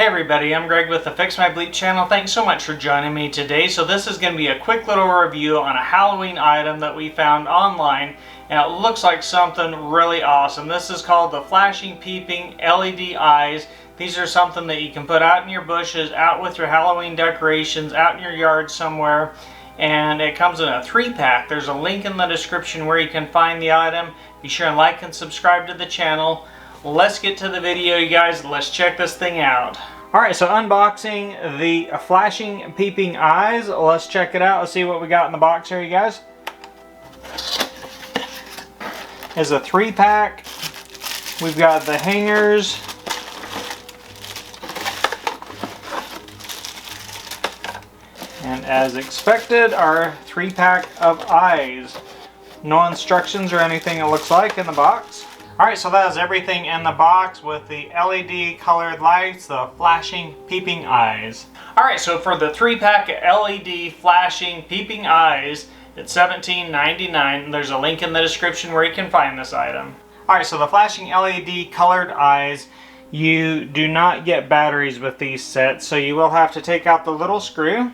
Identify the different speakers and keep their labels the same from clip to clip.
Speaker 1: Hey everybody, I'm Greg with the Fix My Bleep channel. Thanks so much for joining me today. So this is going to be a quick little review on a Halloween item that we found online, and it looks like something really awesome. This is called the Flashing Peeping LED Eyes. These are something that you can put out in your bushes, out with your Halloween decorations, out in your yard somewhere. And it comes in a 3-pack. There's a link in the description where you can find the item. Be sure and like and subscribe to the channel. Let's get to the video, you guys. Let's check this thing out. Alright, so unboxing the Flashing Peeping Eyes. Let's check it out. Let's see what we got in the box here, you guys. It's a 3-pack. We've got the hangers. And as expected, our 3-pack of eyes. No instructions or anything, it looks like, in the box. Alright, so that is everything in the box with the LED colored lights, the Flashing Peeping Eyes. Alright, so for the 3-pack LED Flashing Peeping Eyes, it's $17.99. There's a link in the description where you can find this item. Alright, so the Flashing LED colored eyes, you do not get batteries with these sets, so you will have to take out the little screw.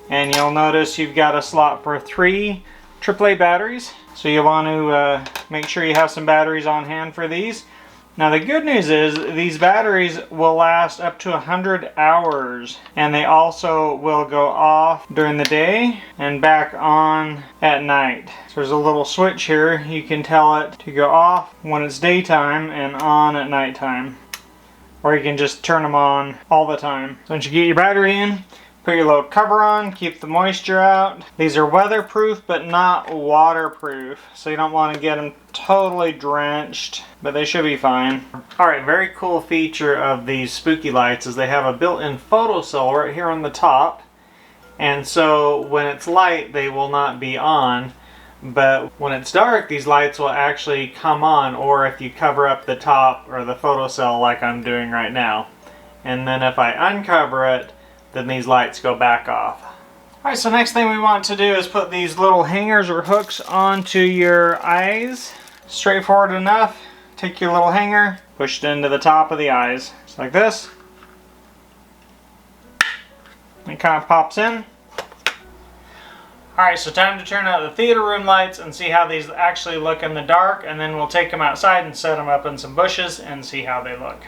Speaker 1: And you'll notice you've got a slot for 3 AAA batteries. So you want to make sure you have some batteries on hand for these. Now the good news is these batteries will last up to 100 hours. And they also will go off during the day and back on at night. So there's a little switch here. You can tell it to go off when it's daytime and on at nighttime. Or you can just turn them on all the time. So once you get your battery in, put your little cover on, keep the moisture out. These are weatherproof but not waterproof, so you don't want to get them totally drenched, but they should be fine. Alright, very cool feature of these spooky lights is they have a built-in photocell right here on the top, and so when it's light they will not be on, but when it's dark these lights will actually come on, or if you cover up the top or the photocell like I'm doing right now. And then if I uncover it, then these lights go back off. Alright, so next thing we want to do is put these little hangers or hooks onto your eyes. Straightforward enough. Take your little hanger, push it into the top of the eyes. Just like this. It kind of pops in. Alright, so time to turn out the theater room lights and see how these actually look in the dark, and then we'll take them outside and set them up in some bushes and see how they look.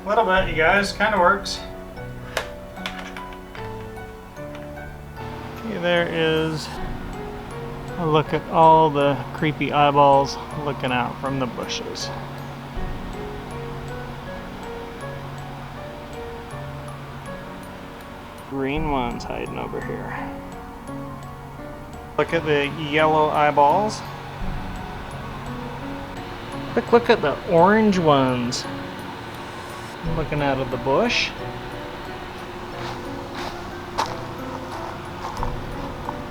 Speaker 1: A little bit, you guys, kind of works. Okay, there is a look at all the creepy eyeballs looking out from the bushes. Green ones hiding over here. Look at the yellow eyeballs. Look at the orange ones looking out of the bush.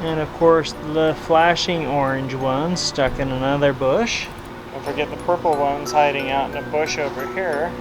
Speaker 1: And of course the flashing orange ones stuck in another bush. Don't forget the purple ones hiding out in a bush over here.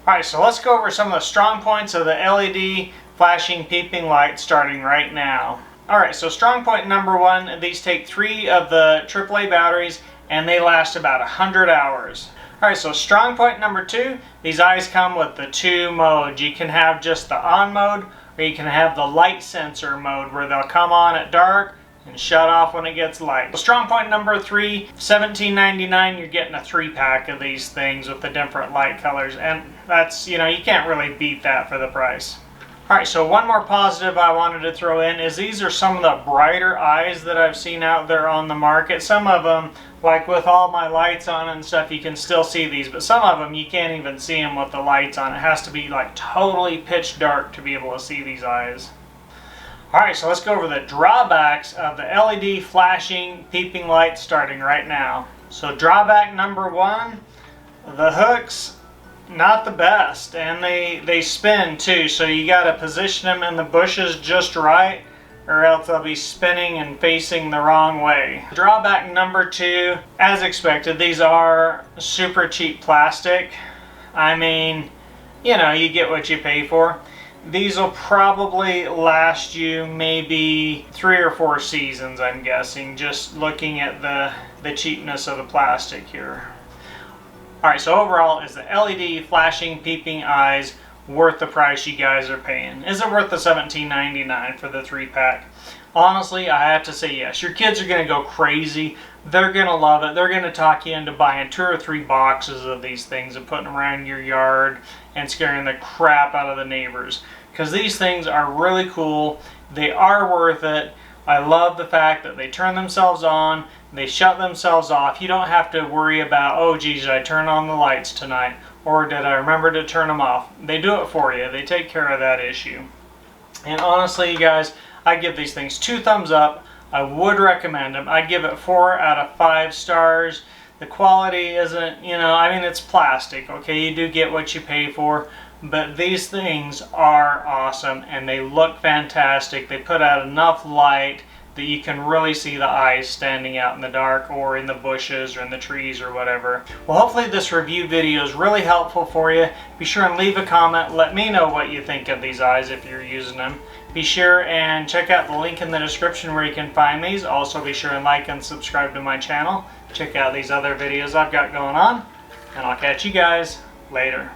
Speaker 1: Alright, so let's go over some of the strong points of the LED flashing peeping light starting right now. Alright, so strong point number 1, these take 3 of the AAA batteries and they last about 100 hours. Alright, so strong point number 2, these eyes come with the 2 modes. You can have just the on mode, or you can have the light sensor mode where they'll come on at dark and shut off when it gets light. So strong point number 3, $17.99, you're getting a 3-pack of these things with the different light colors, and that's, you know, you can't really beat that for the price. Alright, so one more positive I wanted to throw in is these are some of the brighter eyes that I've seen out there on the market. Some of them, like with all my lights on and stuff, you can still see these, but some of them you can't even see them with the lights on. It has to be like totally pitch dark to be able to see these eyes. Alright, so let's go over the drawbacks of the LED flashing peeping light starting right now. So drawback number 1, the hooks not the best, and they spin too, so you got to position them in the bushes just right, or else they'll be spinning and facing the wrong way. Drawback number 2, as expected, these are super cheap plastic. I mean, you know, you get what you pay for. These will probably last you maybe 3 or 4 seasons, I'm guessing, just looking at the cheapness of the plastic here. Alright, so overall, is the LED Flashing Peeping Eyes worth the price you guys are paying? Is it worth the $17.99 for the 3-pack? Honestly, I have to say yes. Your kids are going to go crazy. They're going to love it. They're going to talk you into buying 2 or 3 boxes of these things and putting them around your yard and scaring the crap out of the neighbors. Because these things are really cool. They are worth it. I love the fact that they turn themselves on, they shut themselves off. You don't have to worry about, oh geez, did I turn on the lights tonight? Or did I remember to turn them off? They do it for you. They take care of that issue. And honestly, you guys, I give these things 2 thumbs up. I would recommend them. I'd give it 4 out of 5 stars. The quality isn't, you know, I mean, it's plastic, okay? You do get what you pay for. But these things are awesome, and they look fantastic. They put out enough light that you can really see the eyes standing out in the dark or in the bushes or in the trees or whatever. Well, hopefully this review video is really helpful for you. Be sure and leave a comment. Let me know what you think of these eyes if you're using them. Be sure and check out the link in the description where you can find these. Also, be sure and like and subscribe to my channel. Check out these other videos I've got going on, and I'll catch you guys later.